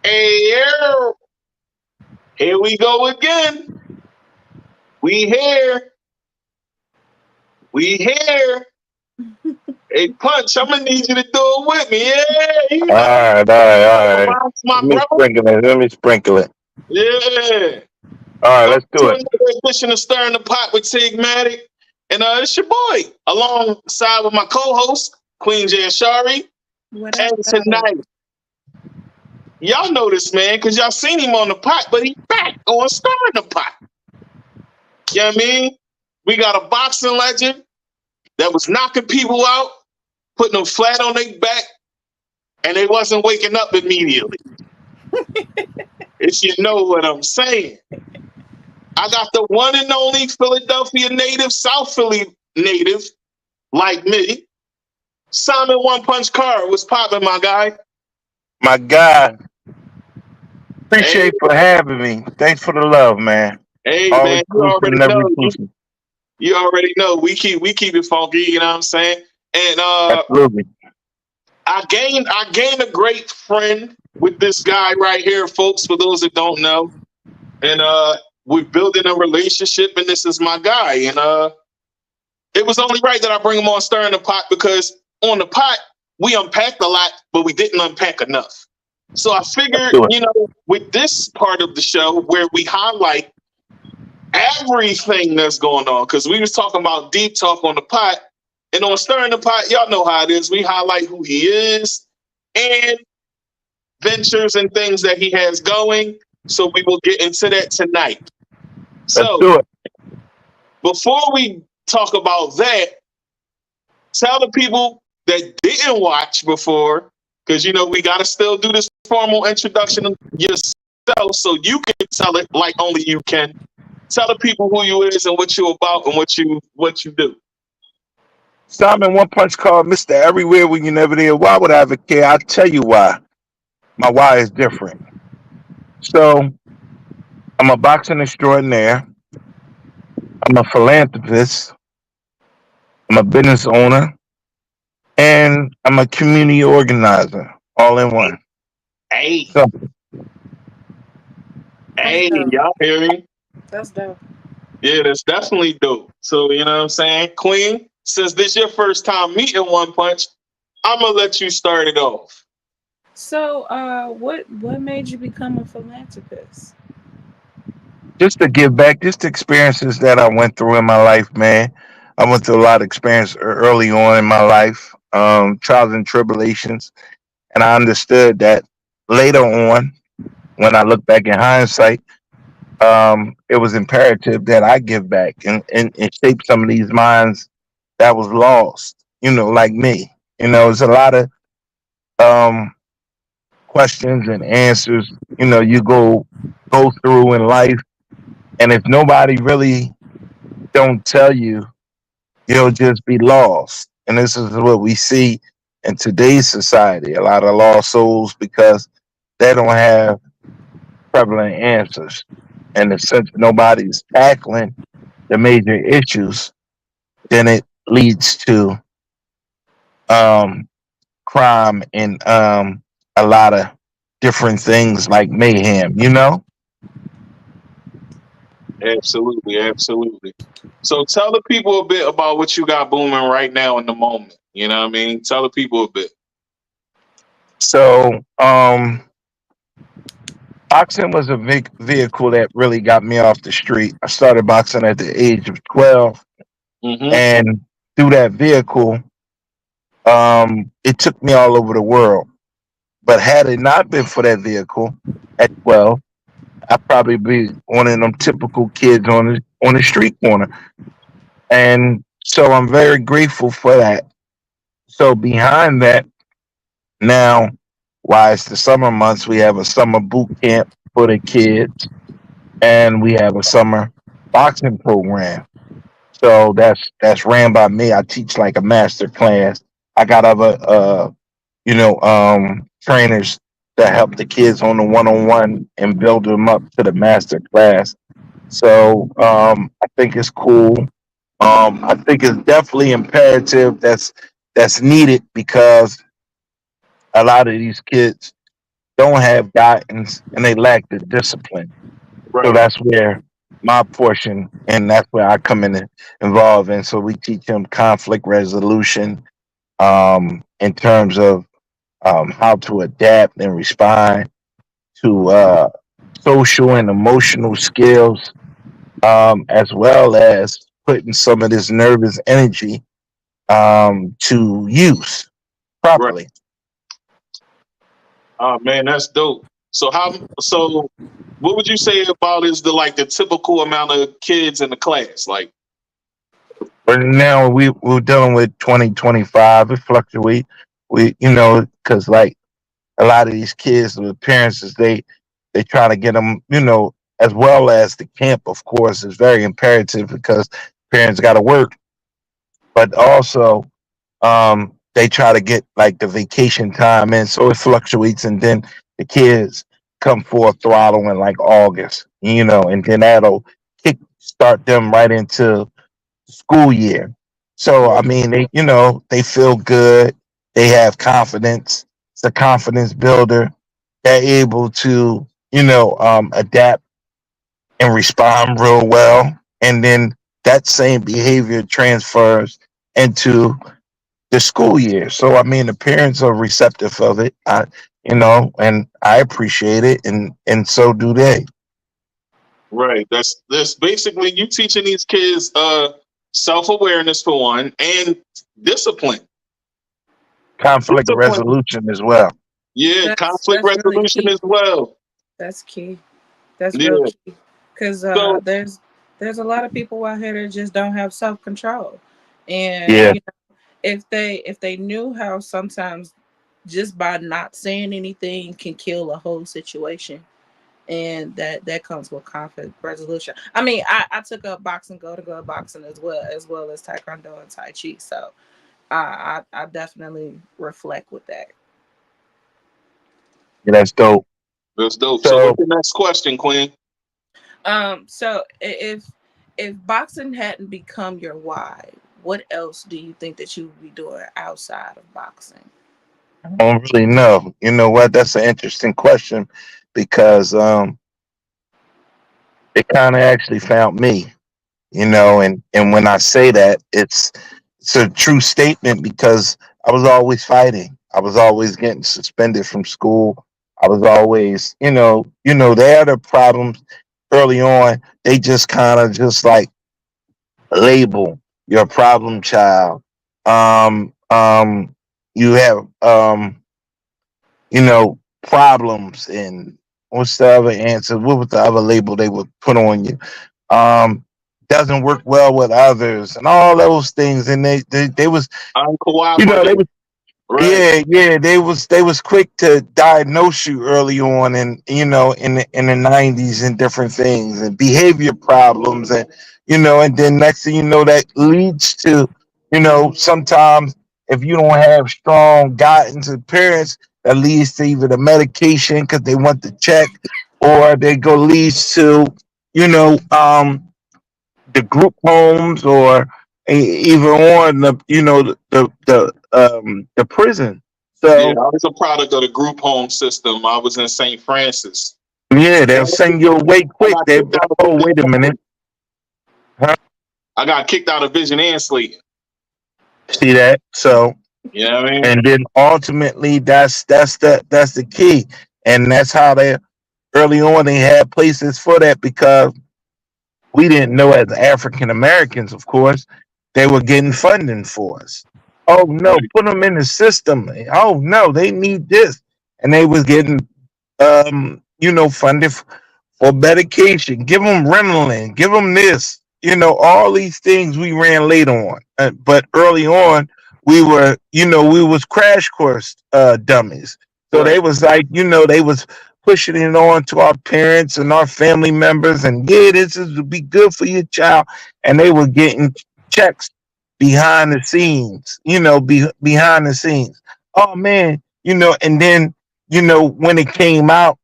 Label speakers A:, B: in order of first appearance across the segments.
A: Hey, yo, here we go again. We here. We here. Hey, Punch, I'm gonna need you to do it with me. Yeah, you
B: All
A: know,
B: right, all right, all right.
A: that's my
B: Let me
A: brother.
B: sprinkle it. Let me sprinkle it.
A: Yeah.
B: All right,
A: Welcome
B: let's do
A: to
B: it.
A: another edition of Stirring the Pot with Tigmatic. And it's your boy, alongside with my co-host, Queen Jan Shari.
C: What
A: And
C: up, though?
A: tonight, y'all know this man, because y'all seen him on the pot, but he's back on Stirring the Pot. You know what I mean? We got a boxing legend that was knocking people out, putting them flat on their back, and they wasn't waking up immediately. If you know what I'm saying. I got the one and only Philadelphia native, South Philly native, like me. Simon One Punch Carr was popping, my guy.
B: My God,
A: Hey,
B: appreciate for having me. Thanks for the love, man.
A: hey,
B: All
A: man, you
B: inclusive,
A: already
B: never
A: know.
B: inclusive.
A: You already know. We keep it funky. You know what I'm saying? And
B: Absolutely.
A: I gained a great friend with this guy right here, folks. For those that don't know, and we're building a relationship, and this is my guy. And it was only right that I bring him on Stirring the Pot because on the pot we unpacked a lot, but we didn't unpack enough. So I
B: Let's
A: figured,
B: do it.
A: with this part of the show where we highlight everything that's going on, because we was talking about deep talk on the pot, and on Stirring the Pot, y'all know how it is. We highlight who he is and ventures and things that he has going. So we will get into that tonight.
B: Let's
A: So
B: do it.
A: before we talk about that, tell the people that didn't watch before, because we got to still do this formal introduction of yourself so you can tell it like only you can. Tell the people who you is and what you about and what you do.
B: Simon One Punch called Mr. Everywhere when you never there. Why would I ever care? I'll tell you why. My why is different. So I'm a boxing extraordinaire. I'm a philanthropist. I'm a business owner. And I'm a community organizer all in one.
A: Hey,
B: So
C: That's
A: hey,
C: dope.
A: y'all hear me?
C: That's dope.
A: Yeah, that's definitely dope. So you know what I'm saying, Queen. Since this your first time meeting One Punch, I'm gonna let you start it off.
C: So, what made you become a philanthropist?
B: just to give back, just the experiences that I went through in my life, man. I went through a lot of experience early on in my life, trials and tribulations, and I understood that later on, when I look back in hindsight, it was imperative that I give back and shape some of these minds that was lost. Like me. It's a lot of um, questions and answers. You go through in life, and if nobody really don't tell you, you'll just be lost. And this is what we see in today's society. A lot of lost souls because they don't have prevalent answers. And since nobody's tackling the major issues, then it leads to um, crime and a lot of different things like mayhem.
A: Absolutely, absolutely. So tell the people a bit about what you got booming right now in the moment. You know what I mean? Tell the people a bit.
B: So boxing was a big vehicle that really got me off the street. I started boxing at the age of 12,
A: Mm-hmm.
B: and through that vehicle, it took me all over the world. But had it not been for that vehicle at 12, I'd probably be one of them typical kids on the street corner. And so I'm very grateful for that. So behind that, now, why it's the summer months, we have a summer boot camp for the kids, and we have a summer boxing program. So that's ran by me. I teach like a master class. I got other trainers that help the kids on the one-on-one and build them up to the master class. So I think it's cool. I think it's definitely imperative that's needed because a lot of these kids don't have guidance and they lack the discipline. So
A: Right.
B: that's where my portion, and that's where I come in involved in. So we teach them conflict resolution, in terms of how to adapt and respond to social and emotional skills, as well as putting some of this nervous energy to use
A: Right.
B: properly.
A: Oh man, that's dope. So what would you say about is the like the typical amount of kids in the class? Like,
B: But now we're dealing with 2025. It fluctuates. Because like a lot of these kids, the parents is they try to get them, as well as the camp. Of course, is very imperative because parents got to work, but also they try to get like the vacation time in, so it fluctuates, and then the kids come full throttle in like August, and then that'll kick start them right into school year. So I mean, they feel good, they have confidence. It's a confidence builder. They're able to adapt and respond real well, and then that same behavior transfers into the school year. So I mean, the parents are receptive of it. And I appreciate it, and so do they.
A: right? That's basically you teaching these kids self awareness for one and discipline.
B: Conflict
A: Discipline.
B: resolution as well.
A: Yeah, conflict
C: That's really
A: resolution
C: key.
A: as well.
C: That's key. That's real
A: Yeah.
C: key. Because
A: So
C: there's a lot of people out here that just don't have self control, and
B: Yeah,
C: if they knew how sometimes just by not saying anything can kill a whole situation, and that comes with conflict resolution. I mean, I took up boxing, go to go boxing as well as taekwondo and tai chi, so I definitely reflect with that.
B: yeah, that's dope.
A: that's dope. So
B: So
A: what's the next question, Queen?
C: So if boxing hadn't become your why, what else do you think that you would be doing outside of boxing?
B: I don't really know. You know what? That's an interesting question because it kind of actually found me. And when I say that, it's a true statement because I was always fighting. I was always getting suspended from school. I was always, they had their problems early on. They just kind of just like label your problem child. Um, um, you have, problems, and what's the other answer? What was the other label they would put on you? Um, doesn't work well with others and all those things. And they was, they
A: Uncooperative.
B: was
A: Right.
B: yeah, they was quick to diagnose you early on, and in the 90s, and different things and behavior problems, and then next thing you know, that leads to, sometimes if you don't have strong guidance of parents, that leads to either the medication because they want to check, or they go leads to, you know um the group homes, or even on the prison.
A: Yeah,
B: So
A: I was a product of the group home system. I was in St. Francis.
B: yeah,
A: I
B: they'll send you away quick.
A: got
B: They
A: kicked out of
B: oh,
A: Vision
B: wait a minute, huh?
A: I got kicked out of Vision and Sleep.
B: See that? So,
A: You know what I mean?
B: and then ultimately, that's the key, and that's how they early on they had places for that, because we didn't know, as African Americans, of course, they were getting funding for us. Oh no,
A: Right.
B: put them in the system. Oh no, they need this, and they was getting funded for medication. Give them Ritalin. Give them this. All these things we ran late on, but early on we was crash course dummies. So they
A: Right.
B: was like, they was pushing it on to our parents and our family members, and yeah, this is to be good for your child, and they were getting checks behind the scenes, behind the scenes. Oh man, and then when it came out,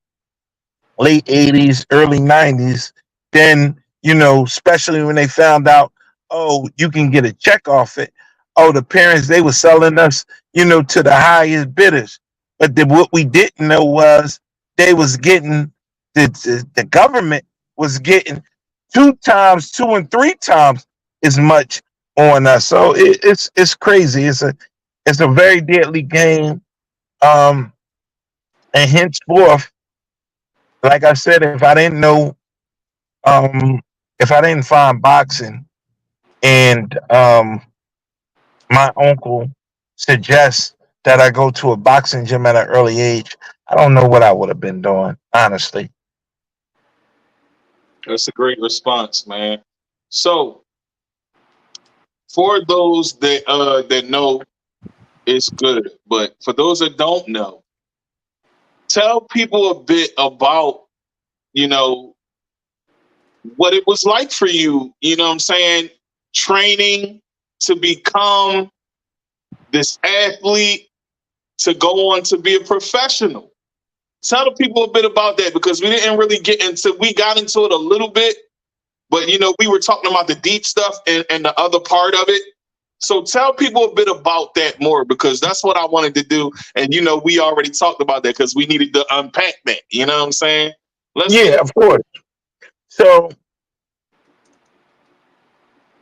B: late 80s, early 90s, then, especially when they found out, oh, you can get a check off it. Oh, the parents, they were selling us, to the highest bidders. But then what we didn't know was they was getting the government was getting 2 times, 2 and 3 times as much on us. So it's crazy. It's a very deadly game. Um, and henceforth, like I said, um, if I didn't find boxing and my uncle suggests that I go to a boxing gym at an early age, I don't know what I would have been doing, honestly.
A: That's a great response, man. So for those that know, it's good, but for those that don't know, tell people a bit about, you know, what it was like for you, you know what I'm saying, training to become this athlete to go on to be a professional. Tell the people a bit about that, because we didn't really we got into it a little bit, but you know, we were talking about the deep stuff and the other part of it. So tell people a bit about that more, because that's what I wanted to do. And you know, we already talked about that because we needed to unpack that. You know what I'm saying? Let's
B: Yeah,
A: get
B: of course. So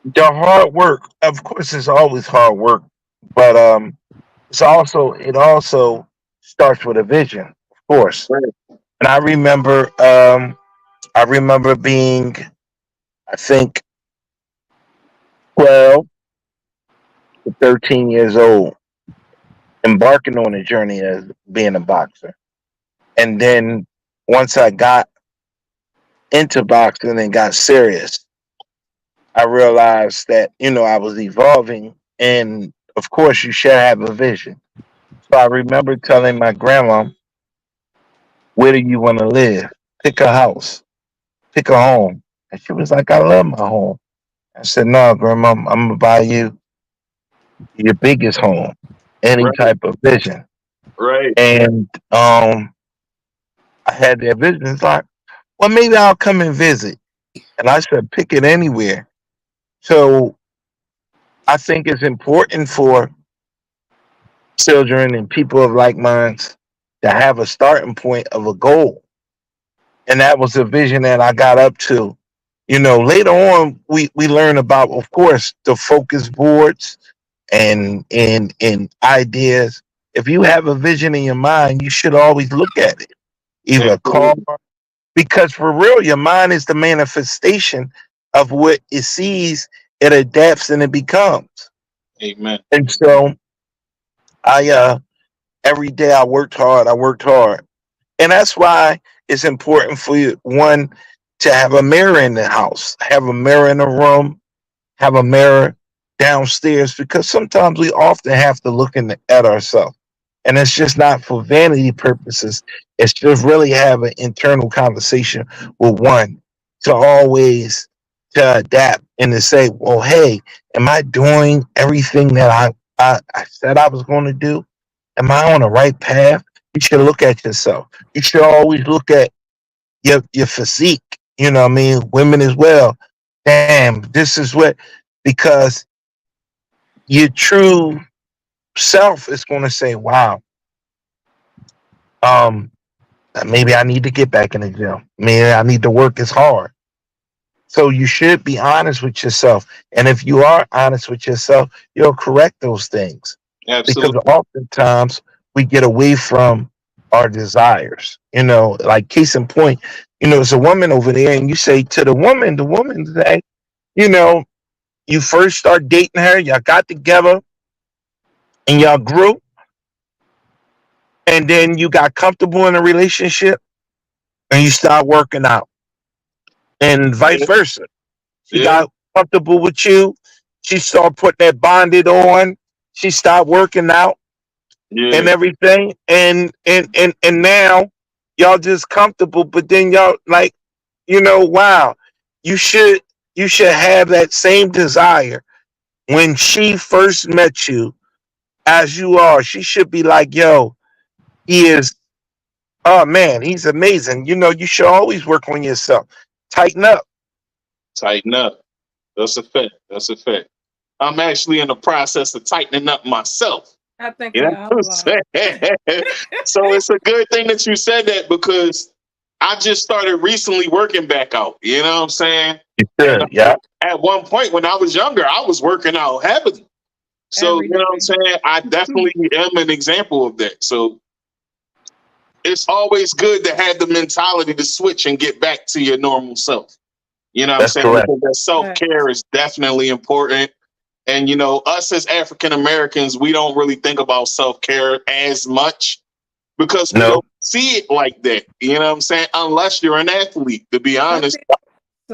B: the hard work, of course, is always hard work, but it also starts with a vision, of course. And I remember being, I think, 12 to 13 years old, embarking on a journey as being a boxer. And then once I got into boxing and got serious, I realized that, I was evolving. And of course, you should have a vision. So I remember telling my grandma, where do you want to live? Pick a house, pick a home. And she was like, I love my home. I said, no, grandma, I'm going to buy you your biggest home, any
A: right,
B: type of vision.
A: right.
B: And I had that vision. It's like, well, maybe I'll come and visit. And I said, pick it anywhere. So I think it's important for children and people of like minds to have a starting point of a goal. And that was a vision that I got up to. Later on we learn about, of course, the focus boards and ideas. If you have a vision in your mind, you should always look at it. Either a car,
A: Absolutely.
B: because for real, your mind is the manifestation of what it sees, it adapts and it becomes.
A: Amen.
B: And so I every day I worked hard. And that's why it's important for you, one, to have a mirror in the house, have a mirror in the room, have a mirror downstairs, because sometimes we often have to look at ourselves. And it's just not for vanity purposes. It's just really have an internal conversation with one, to always to adapt and to say, well, hey, am I doing everything that I said I was going to do? Am I on the right path? You should look at yourself. You should always look at your physique. You know what I mean? Women as well. Damn, this is what, because your true self is going to say, wow, um, maybe I need to get back in the gym. Maybe I need to work as hard. So you should be honest with yourself. And if you are honest with yourself, you'll correct those things. Because
A: Absolutely.
B: oftentimes we get away from our desires. Like case in point, it's a woman over there, and you say to the woman say, you know, you first start dating her, y'all got together and y'all grew, and then you got comfortable in a relationship and you start working out, and vice
A: Yeah.
B: versa. She
A: Yeah.
B: got comfortable with you. She started putting that bonded on. She started working out and
A: Yeah.
B: everything. And now y'all just comfortable, but then y'all like, wow, you should you should have that same desire when she first met you as you are. She should be like, yo, he is, oh man, he's amazing. You should always work on yourself. Tighten up.
A: Tighten up. That's a fact. That's a fact. I'm actually in the process of tightening up myself.
C: I think
A: You
C: we
A: know
C: all
A: what
C: are.
A: I'm saying? So it's a good thing that you said that because I just started recently working back out. You know what I'm saying?
B: You
A: And
B: should, yeah.
A: at one point when I was younger, I was working out heavily. So you
C: Every
A: know what I'm
C: day.
A: saying? I definitely am an example of that. So it's always good to have the mentality to switch and get back to your normal self. You know what I'm
B: That's
A: saying?
B: correct.
A: Because that self
C: Right.
A: care is definitely important. And you know, us as African Americans, we don't really think about self care as much because we
B: No,
A: don't see it like that. You know what I'm saying? Unless you're an athlete, to be
C: Some
A: honest.
C: people,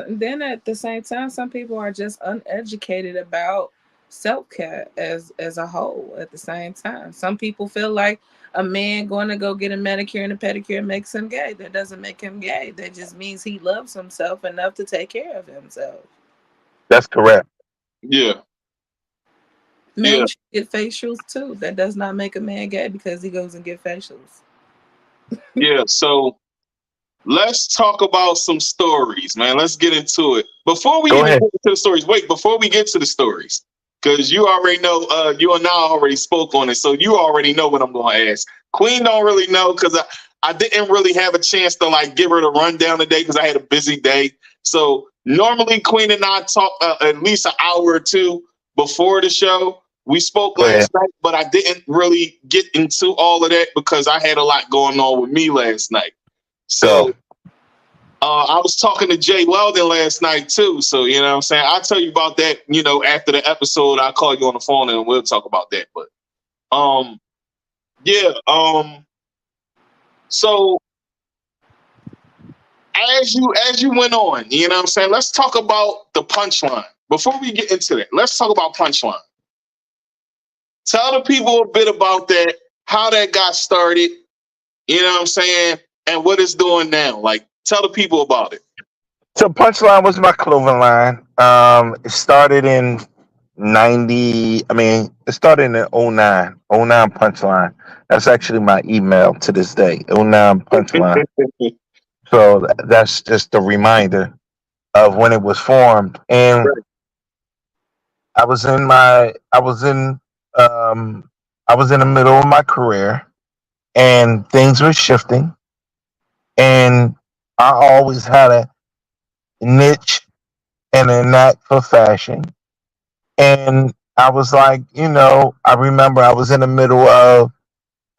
C: then at the same time, some people are just uneducated about self care as a whole. At the same time, some people feel like a man going to go get a manicure and a pedicure makes him gay. That doesn't make him gay. That just means he loves himself enough to take care of himself.
B: that's correct.
A: Yeah,
C: Men
A: yeah,
C: should get facials too. That does not make a man gay because he goes and get facials.
A: yeah. So let's talk about some stories, man. Let's get into it. Before we
B: Go
A: even
B: ahead.
A: get into the stories, wait, before we get to the stories, because you already know, you and I already spoke on it, so you already know what I'm going to ask. Queen don't really know because I didn't really have a chance to like give her the rundown today because I had a busy day. So normally Queen and I talk at least an hour or two before the show. We spoke
B: Go ahead.
A: last night, but I didn't really get into all of that because I had a lot going on with me last night.
B: Go.
A: So I was talking to Jay Weldon last night too. So, you know what I'm saying? I'll tell you about that, you know, after the episode. I'll call you on the phone and we'll talk about that. But um yeah, so as you went on, you know what I'm saying? Let's talk about the punchline. Before we get into that, let's talk about punchline. Tell the people a bit about that, how that got started, you know what I'm saying, and what it's doing now. Like tell the people about it.
B: So Punchline was my clothing line. It started in 90. I mean, it started in '09. '09 Punchline. That's actually my email to this day. '09 Punchline. So that's just a reminder of when it was formed. And
A: Right.
B: I was in my, um, I was in the middle of my career, and things were shifting. And I always had a niche and a knack for fashion. And I was like, I remember I was in the middle of,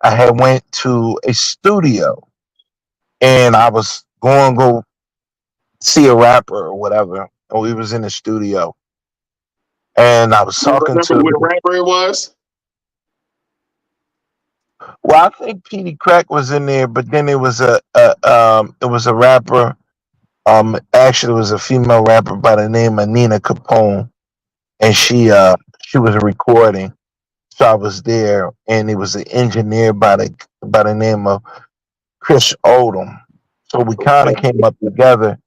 B: I had went to a studio, and I was going to go see a rapper or whatever. And we was in the studio, and I was
A: You
B: talking
A: remember
B: to,
A: what rapper it was?
B: well, I think Petey Crack was in there, but then it was it was a rapper. Actually, it was a female rapper by the name of Nina Capone, and she was recording. So I was there, and it was an engineer by the name of Chris Odom. So we kind of
A: Okay.
B: came up together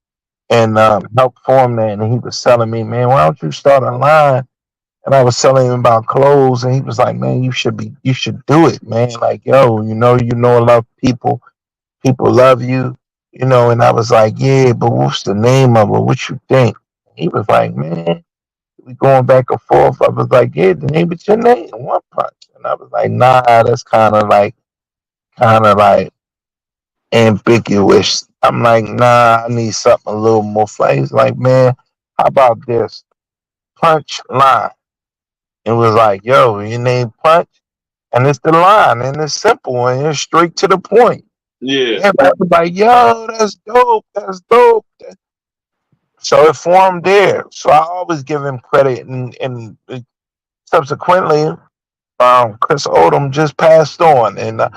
B: and helped form that. And he was telling me, man, why don't you start a line? And I was telling him about clothes, and he was like, man, you should do it, man. Like, yo, you know a lot of people love you, And I was like, yeah, but what's the name of it? What you think? He was like, man, we going back and forth. I was like, yeah, the name is your name, One Punch. And I was like, nah, that's kind of like ambiguous. I'm like, nah, I need something a little more flavor. He's like, man, how about this? Punch line. It was like, yo, your name Punch, and it's the line, and it's simple, and it's straight to the point.
A: Yeah.
B: Everybody was like, yo, that's dope, that's dope. So it formed there. So I always give him credit, and subsequently, Chris Odom just passed on, and I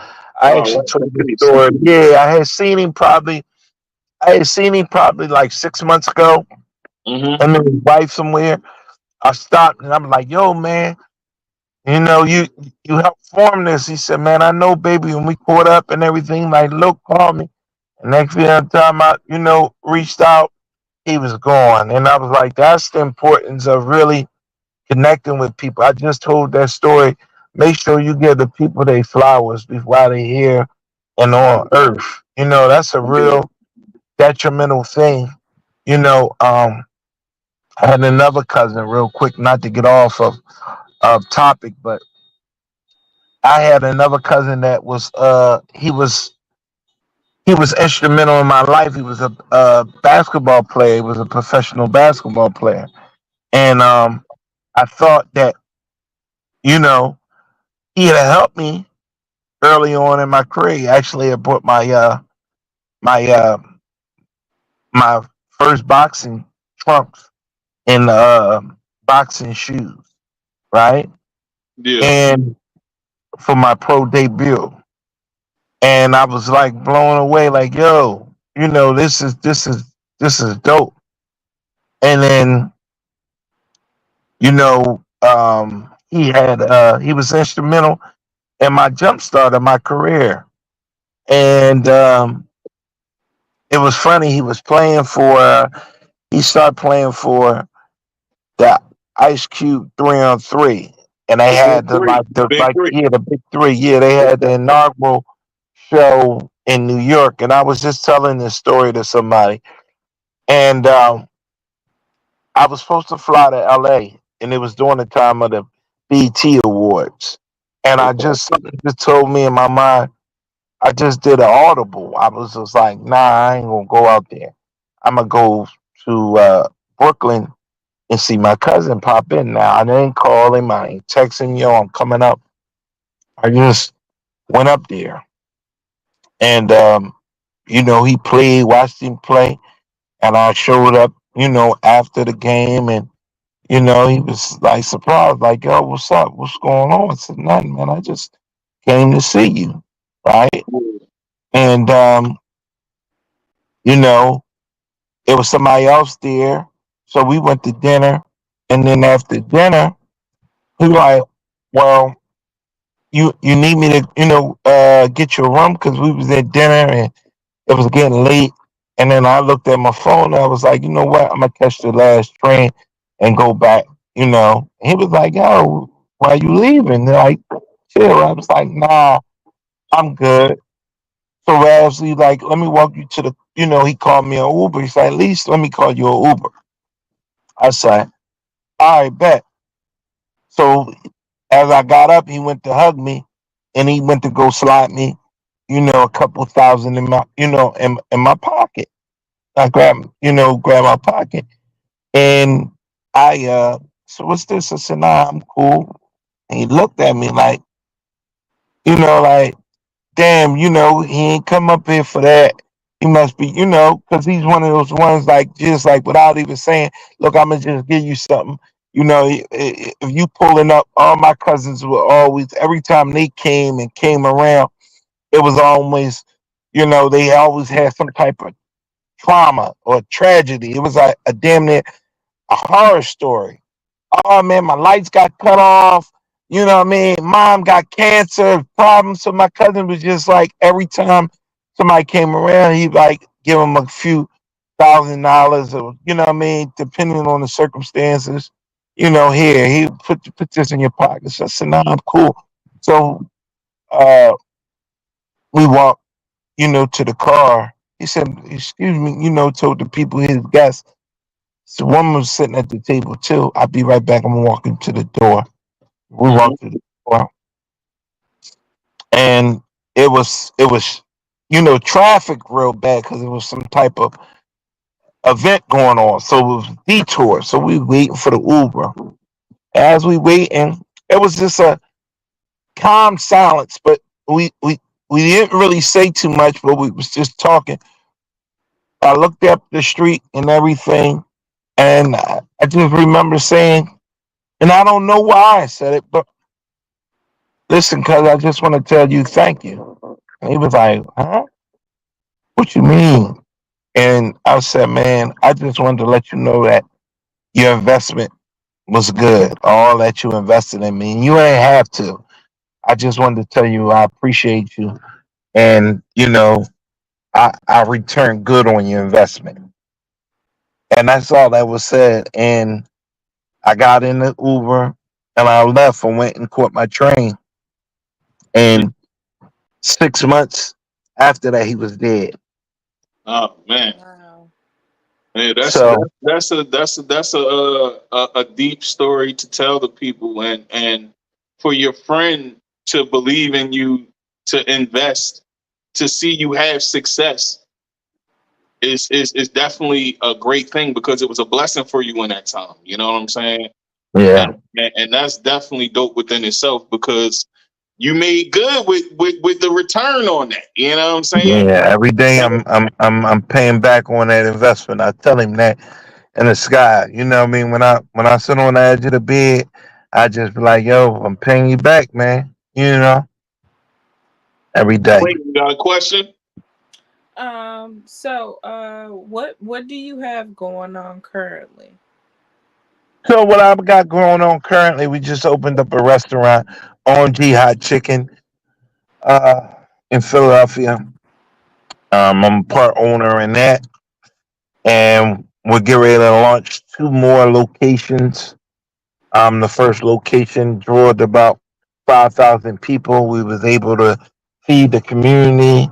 A: Oh,
B: actually
A: rest in
B: told this
A: peace.
B: story. Yeah, I had seen him probably like 6 months ago.
A: Mm-hmm.
B: And then his wife somewhere. I stopped and I'm like, yo, man, you helped form this. He said, man, I know, baby, when we caught up and everything, like, look, call me. And next time I, reached out, he was gone. And I was like, that's the importance of really connecting with people. I just told that story. Make sure you give the people their flowers while they're here and on earth. That's a
A: Yeah.
B: real detrimental thing. I had another cousin, real quick, not to get off of topic, but I had another cousin that was he was instrumental in my life. He was a basketball player. He was a professional basketball player, and I thought that you know he had helped me early on in my career. He actually had bought my my first boxing trunks and boxing shoes, right?
A: Yeah.
B: And for my pro debut, and I was like blown away, like yo, this is dope. And then he was instrumental in my jump start of my career. And it was funny. He started playing for the Ice Cube 3-on-3, and they
A: The big
B: had
A: three. The big three.
B: the big three. Yeah, they had the inaugural show in New York, and I was just telling this story to somebody, and I was supposed to fly to LA, and it was during the time of the BT Awards, and I
A: Okay.
B: just something just told me in my mind. I just did an audible. I was just like, nah, I ain't gonna go out there. I'm gonna go to Brooklyn and see my cousin pop in. Now I didn't call him. I ain't texting yo. I'm coming up. I just went up there, and he played, watched him play, and I showed up, after the game, and he was like surprised, like, yo, what's up? What's going on? I said, nothing, man. I just came to see you, right? And you know, it was somebody else there, so we went to dinner, and then after dinner, he was like, well, you need me to get your room because we was at dinner and it was getting late. And then I looked at my phone and I was like, you know what? I'm gonna catch the last train and go back. And he was like, yo, why you leaving? They're like, chill. I was like, nah, I'm good. So Rav's like, let me walk you to the. He called me an Uber. He's like, at least let me call you an Uber. I said, all right, bet. So as I got up, he went to hug me, and he went to go slide me, a couple thousand in my, in my pocket. I grab my pocket, and I so what's this? I said, nah, I'm cool. And he looked at me like, like, damn, he ain't come up here for that. He must be, because he's one of those ones like just like without even saying, look, I'm gonna just give you something. If you pulling up, all my cousins were always every time they came around, it was always, they always had some type of trauma or tragedy. It was like a damn near a horror story. Oh man, my lights got cut off. You know what I mean? Mom got cancer problems. So my cousin was just like every time somebody came around, he'd like give him a few $1,000 or what I mean, depending on the circumstances. Here, he put this in your pocket. So I said, nah, I'm cool. So uh we walked, to the car. He said, excuse me, told the people his guests. So one was sitting at the table too. I'll be right back. I'm walking to the door. We
A: Mm-hmm.
B: walked to the door, and it was traffic real bad because it was some type of event going on. So it was detour. So we waiting for the Uber. As we waiting, it was just a calm silence, but we didn't really say too much, but we was just talking. I looked up the street and everything, and I just remember saying, and I don't know why I said it, but listen, cuz I just want to tell you thank you. And he was like, huh? What you mean? And I said, man, I just wanted to let you know that your investment was good. All that you invested in me. And you ain't have to. I just wanted to tell you I appreciate you. And, I returned good on your investment. And that's all that was said. And I got in the Uber and I left and went and caught my train. And 6 months after that, he was dead.
A: Oh man.
C: Wow.
A: Hey,
B: So
A: that's a deep story to tell the people, and for your friend to believe in you, to invest, to see you have success is definitely a great thing because it was a blessing for you in that time. You know what I'm saying?
B: Yeah.
A: And that's definitely dope within itself because you made good with the return on that. You know what I'm saying?
B: Yeah. Every day I'm paying back on that investment. I tell him that in the sky. You know what I mean? When I sit on the edge of the bed, I just be like, yo, I'm paying you back, man. You know, every day.
A: Wait, you got a question?
C: What do you have going on currently?
B: So what I've got going on currently, we just opened up a restaurant, OMG Hot Chicken, uh, in Philadelphia. I'm part owner in that, and we're getting ready to launch two more locations. The first location drawed about 5,000 people. We was able to feed the community.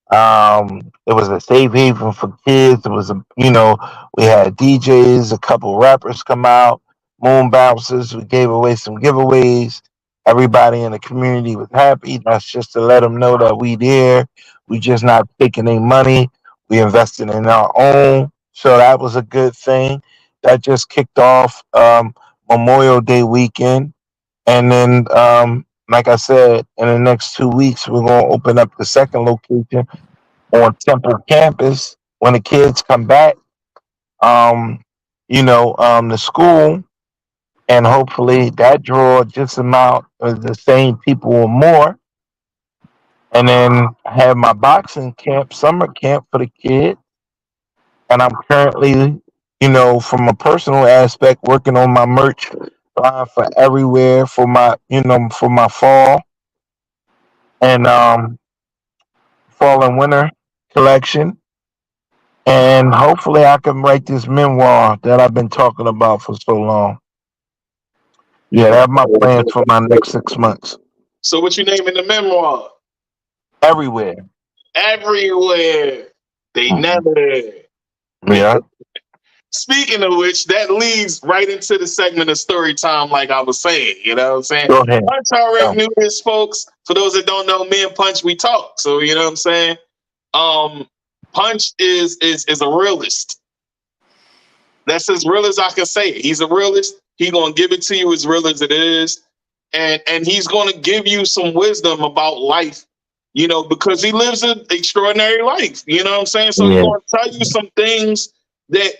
B: It was a safe haven for kids. It was we had DJs, a couple rappers come out, moon bouncers. We gave away some giveaways. Everybody in the community was happy. That's just to let them know that we there. We just not taking any money. We invested in our own. So that was a good thing. That just kicked off Memorial Day weekend. And then, like I said, in the next 2 weeks, we're going to open up the second location on Temple campus when the kids come back, to school, and hopefully that draw just amount of the same people or more. And then have my boxing camp, summer camp for the kids. And I'm currently, from a personal aspect, working on my merch line for everywhere for my and fall and winter collection. And hopefully I can write this memoir that I've been talking about for so long. Yeah, that's my plans for my next 6 months.
A: So what you naming the memoir?
B: Everywhere.
A: Everywhere. They
B: Mhm.
A: never.
B: Yeah.
A: Speaking of which, that leads right into the segment of story time, like I was saying. You know what I'm saying?
B: Go ahead.
A: Punch already knew this, folks. For those that don't know, me and Punch, we talk. So you know what I'm saying? Punch is a realist. That's as real as I can say it. He's a realist. He's gonna give it to you as real as it is. And he's gonna give you some wisdom about life, because he lives an extraordinary life. You know what I'm saying? So he's gonna tell you some things that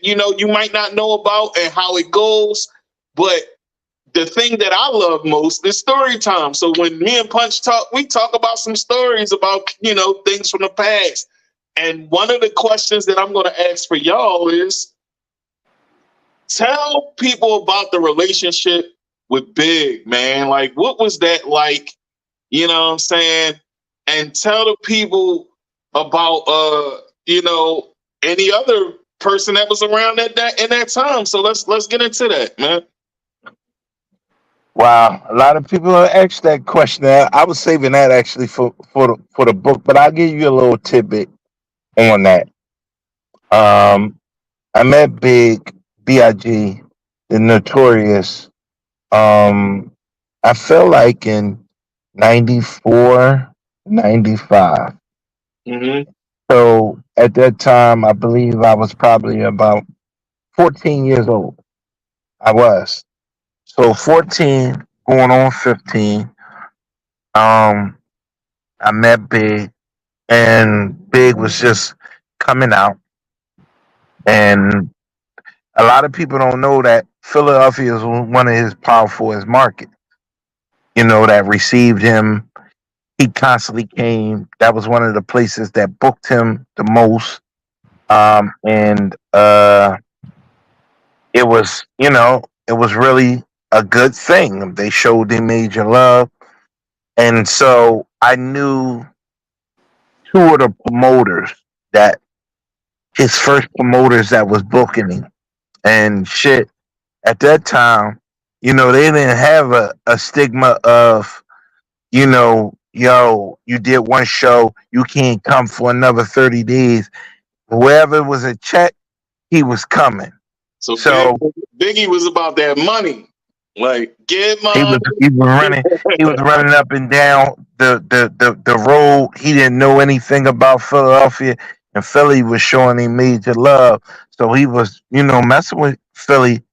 A: you might not know about and how it goes. But the thing that I love most is story time. So when me and Punch talk, we talk about some stories about, things from the past. And one of the questions that I'm gonna ask for y'all is tell people about the relationship with Big, man. Like, what was that like? You know what I'm saying? And tell the people about any other person that was around at that in that time. So let's get into that, man.
B: Wow, a lot of people have asked that question. I was saving that actually for the book, but I'll give you a little tidbit on that. Um, I met Big, the Notorious. Um, I felt like in 94, 95.
A: Mm-hmm.
B: So at that time, I believe I was probably about 14 years old. I was. So 14 going on 15. Um, I met Big, and Big was just coming out. And a lot of people don't know that Philadelphia is one of his powerful markets, that received him. He constantly came. That was one of the places that booked him the most. And it was really a good thing. They showed him major love. And so I knew two of the promoters that his first promoters that was booking him. And shit, at that time, they didn't have a stigma of, yo, you did one show, you can't come for another 30 days. Wherever was a check, he was coming.
A: So
B: So
A: Biggie was about that money. Like, get
B: He
A: my
B: was he was running he was running up and down the road. He didn't know anything about Philadelphia, and Philly was showing him major love. So he was, messing with Philly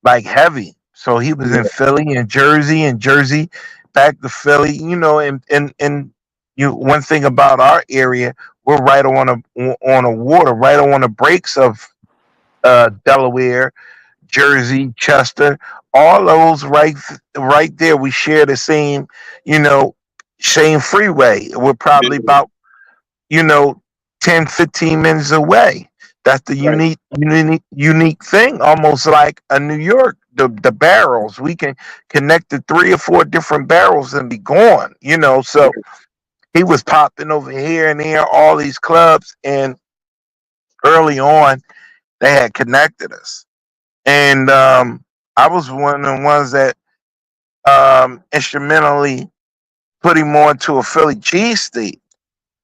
B: like heavy. So he was in Philly and Jersey, back to Philly, and one thing about our area, we're right on a water, right on the breaks of Delaware, Jersey, Chester, all those right there. We share the same, you know, same freeway. We're
A: yeah,
B: probably about, you know, 10, 15 minutes away. That's the
A: right,
B: unique thing, almost like a New York. The barrels, we can connect to 3 or 4 different barrels and be gone. So he was popping over here and there, all these clubs, and early on they had connected us. And I was one of the ones that instrumentally put him on to a Philly cheesesteak.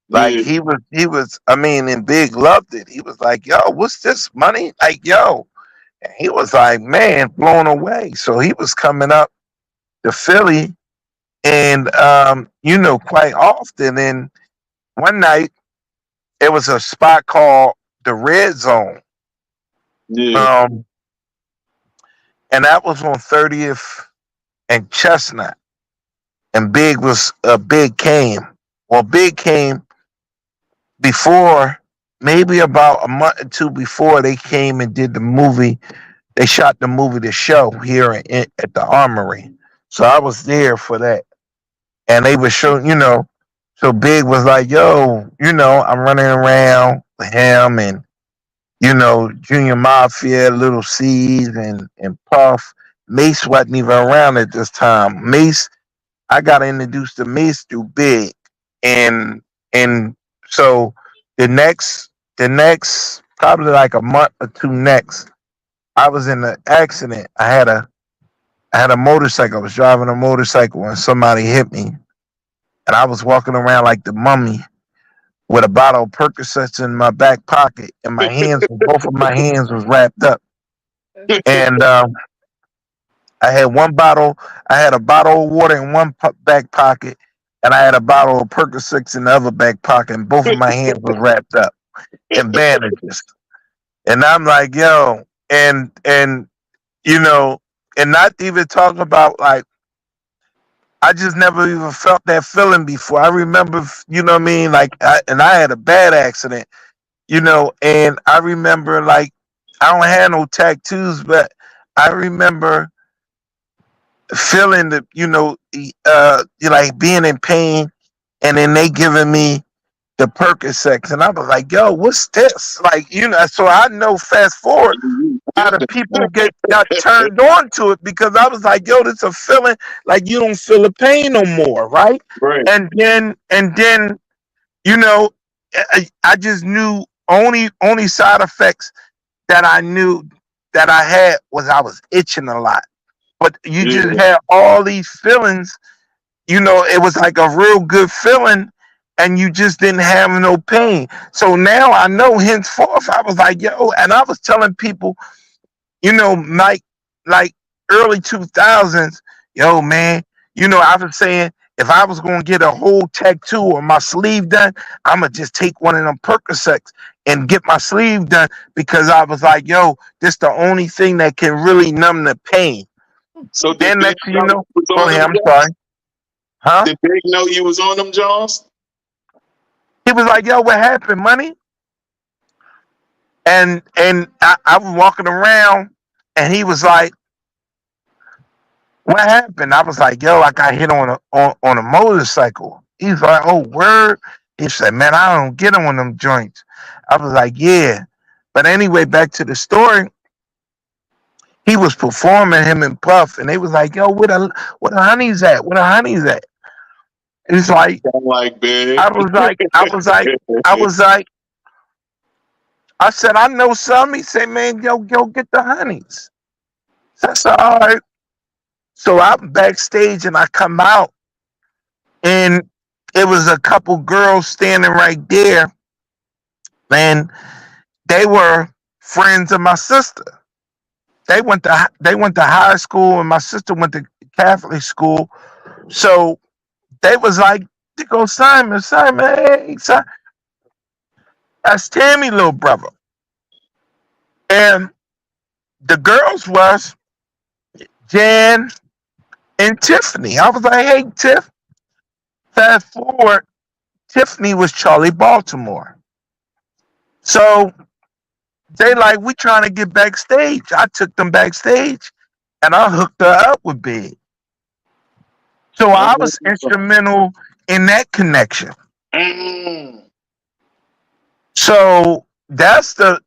B: Like
A: yeah,
B: he was. I mean, and Big loved it. He was like, "Yo, what's this money?" Like, "Yo," and he was like, "Man, blown away." So he was coming up to Philly, and quite often. And one night, it was a spot called the Red Zone,
A: yeah,
B: um, and that was on 30th and Chestnut. And Big came. Well, Big came before, maybe about a month or two before they came and did the movie. They shot the movie, The Show, here at the Armory. So I was there for that, and they were showing, So Big was like, "Yo, I'm running around with him and Junior Mafia, Little C's, and Puff. Mace wasn't even around at this time. Mace, I got introduced to Mace through Big, and and so the next probably like a month or two next, I was in an accident. I had a motorcycle. I was driving a motorcycle and somebody hit me, and I was walking around like the mummy with a bottle of Percocets in my back pocket, and both of my hands was wrapped up, and I had one bottle. I had a bottle of water in one back pocket, and I had a bottle of Percocets in the other back pocket, and both of my hands was wrapped up in bandages. And I'm like, yo, and you know, and not even talking about like I just never even felt that feeling before. I remember, what I mean, and I had a bad accident, and I remember like I don't have no tattoos, but I remember feeling that like being in pain, and then they giving me the Percocets, and I was like, "Yo, what's this?" Like, so I know. Fast forward,
A: you
B: a lot
A: felt
B: of
A: it.
B: people got turned on to it because I was like, "Yo, this a feeling like you don't feel the pain no more, right?"
A: Right,
B: And then you know, I just knew only side effects that I knew that I had was I was itching a lot, but you
A: yeah,
B: just had all these feelings. It was like a real good feeling, and you just didn't have no pain. So now I know, henceforth, I was like, yo, and I was telling people, like early 2000s, yo, man, I was saying, if I was going to get a whole tattoo or my sleeve done, I'm going to just take one of them Percocets and get my sleeve done, because I was like, yo, this the only thing that can really numb the pain.
A: so did
B: Then
A: Big
B: next thing you
A: know
B: know,
A: you was
B: go
A: on
B: ahead,
A: them
B: I'm sorry.
A: Jones?
B: Huh?
A: Did Big know you was on them Jones?
B: He was like, yo, what happened, money? And I was walking around, and he was like, what happened? I was like, yo, I got hit on a motorcycle. He's like, oh, word. He said, man, I don't get on them joints. I was like, yeah. But anyway, back to the story. He was performing, him and Puff, and they was like, yo, where the honeys at? Where the honeys at? It's like,
A: I'm like, Big.
B: I was like, I was like, I was like, I said, I know some. He said, man, yo, go get the honeys. So I said, all right. So I'm backstage and I come out, and it was a couple girls standing right there, and they were friends of my sister. they went to high school, and my sister went to Catholic school. So they was like, "They go Simon, Simon, hey, Simon. That's Tammy, little brother." And the girls was Jan and Tiffany. I was like, "Hey, Tiff." Fast forward, Tiffany was Charlie Baltimore. So they like, we trying to get backstage. I took them backstage, and I hooked her up with Big. So
A: That's
B: I
A: what
B: was
A: you thought.
B: instrumental in that connection.
A: Mm.
B: So that's the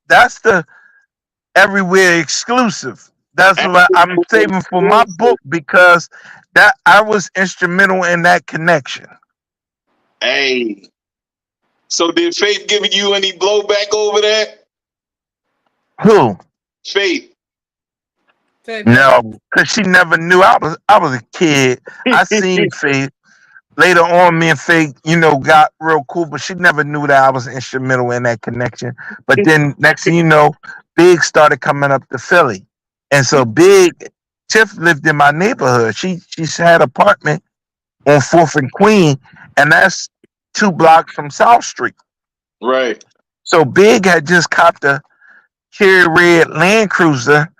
B: everywhere exclusive. That's what I'm saving for my book, because that I was instrumental in that connection.
A: Hey, so did Faith give you any blowback over that?
B: Who?
A: Faith.
B: No, because she never knew I was a kid. I seen Faith. Later on, me and Faith, got real cool, but she never knew that I was instrumental in that connection. But then next thing you know, Big started coming up to Philly. And so Big, Tiff lived in my neighborhood. She had an apartment on 4th and Queen, and that's 2 blocks from South Street.
A: Right.
B: So Big had just copped a cherry red Land Cruiser,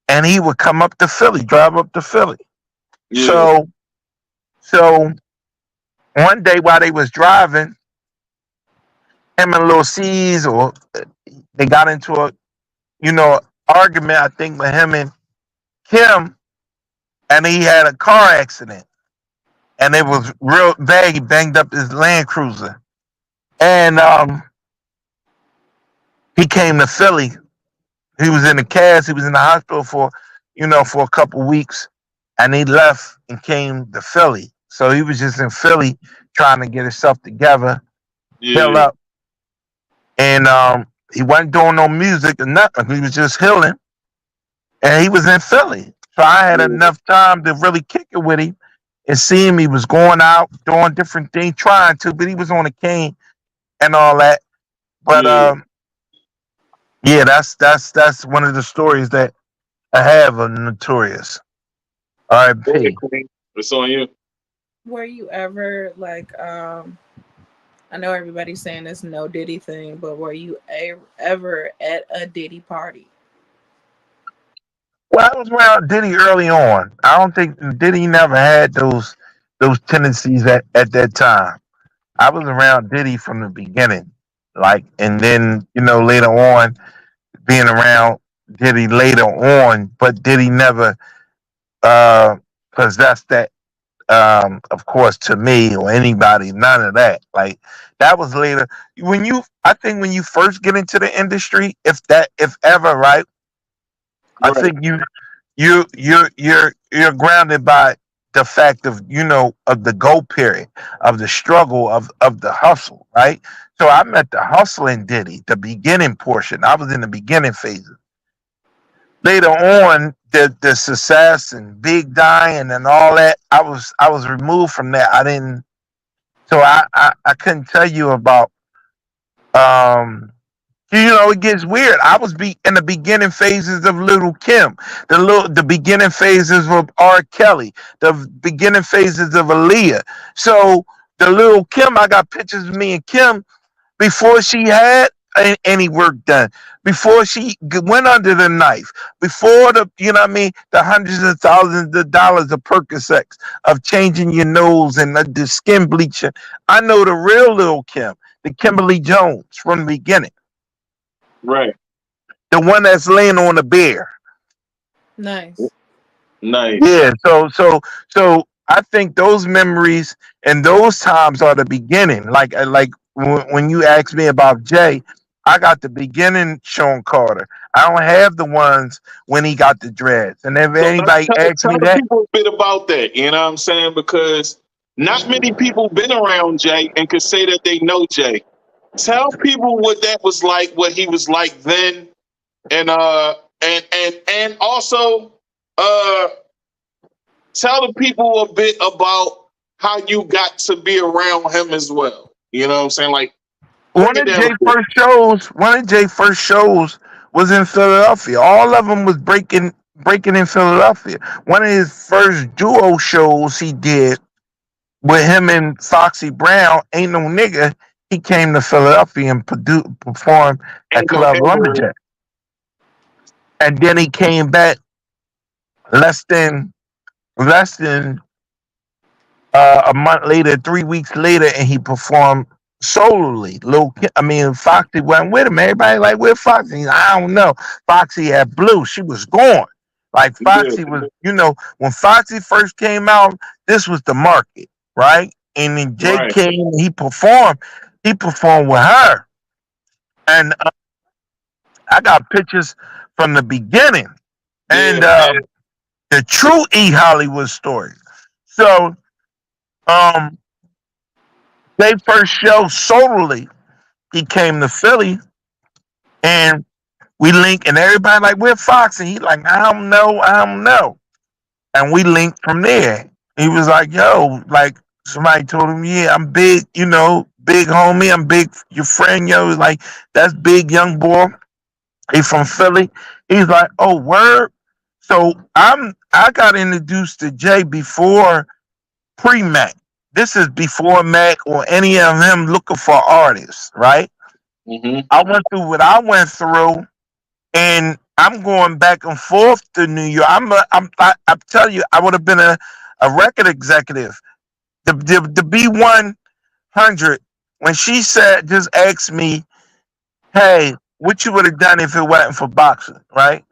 B: and he would come up to Philly, drive up to Philly.
A: Yeah.
B: So one day while they was driving, him and Lil C's, or they got into a argument, I think, with him and Kim, and he had a car accident, and it was real bad. He banged up his Land Cruiser, and he came to Philly. He was in the cast. He was in the hospital for a couple weeks, and he left and came to Philly. So he was just in Philly trying to get himself together, heal
A: Yeah.
B: up, and he wasn't doing no music or nothing. He was just healing, and he was in Philly. So I had
A: Yeah.
B: enough time to really kick it with him and see him. He was going out, doing different things, trying to, but he was on a cane and all that. But
A: Yeah.
B: yeah, that's one of the stories that I have of Notorious.
A: Go ahead,
B: R.I.P.
A: Queen. It's on you.
C: Were you ever like I know everybody's saying this no Diddy thing, but were you ever at a Diddy party?
B: Well, I was around Diddy early on. I don't think Diddy never had those tendencies at that time. I was around Diddy from the beginning, like, and then later on being around Diddy later on, but Diddy never possessed that. Of course, to me or anybody, none of that. Like that was later. I think when you first get into the industry, if ever, right? I
A: Right.
B: think you're grounded by the fact of the go period, of the struggle, of the hustle, right? So I met the hustle in Diddy, the beginning portion. I was in the beginning phases. Later on, the success and Big dying and all that, I was removed from that. I didn't. So I couldn't tell you about um it gets weird. I was in the beginning phases of Little Kim, the beginning phases of R. Kelly, the beginning phases of Aaliyah. So the Little Kim, I got pictures of me and Kim before she had any work done, before she went under the knife, before the hundreds of thousands of dollars of Percocets, of changing your nose and the skin bleaching. I know the real Little Kim, the Kimberly Jones from the beginning,
A: Right.
B: the one that's laying on the bear.
C: Nice.
A: Nice.
B: Yeah, so I think those memories and those times are the beginning. Like when you asked me about Jay, I got the beginning Sean Carter. I don't have the ones when he got the dreads. And if
A: So
B: anybody asks
A: tell
B: me
A: the
B: that,
A: people a bit about that. You know what I'm saying? Because not many people been around Jay and could say that they know Jay. Tell people what that was like, what he was like then, and also uh tell the people a bit about how you got to be around him as well. You know what I'm saying? Like break
B: one
A: it
B: of
A: down a
B: Jay's
A: bit.
B: first shows, one of Jay's first shows was in Philadelphia. All of them was breaking breaking in Philadelphia. One of his first duo shows he did with him and Foxy Brown, Ain't No Nigga, he came to Philadelphia and performed at
A: Ain't no
B: Club
A: N-word.
B: Lumberjack. And then he came back less than less than a month later, 3 weeks later, and he performed solely. Foxy went with him. Everybody like, where Foxy? I don't know. Foxy had Blue. She was gone. Like
A: Yeah,
B: Foxy was, when Foxy first came out, this was the market, right? And then Jay
A: right.
B: came, he performed. He performed with her, and I got pictures from the beginning
A: Yeah,
B: and the true E Hollywood story. So, um, they first show solely he came to Philly and we link and everybody like, where Fox? And he like, I don't know. And we linked from there. He was like, yo, like somebody told him, yeah, I'm big, big homie, I'm big your friend, yo. Like, that's big young boy. He from Philly. He's like, oh, word. So I got introduced to Jay before pre-Mac. This is before Mac or any of them looking for artists, right?
A: hmm
B: I went through what I went through, and I'm going back and forth to New York. I'm telling you, I would have been a record executive. The B100, when she said, just asked me, hey, what you would have done if it wasn't for boxing, right?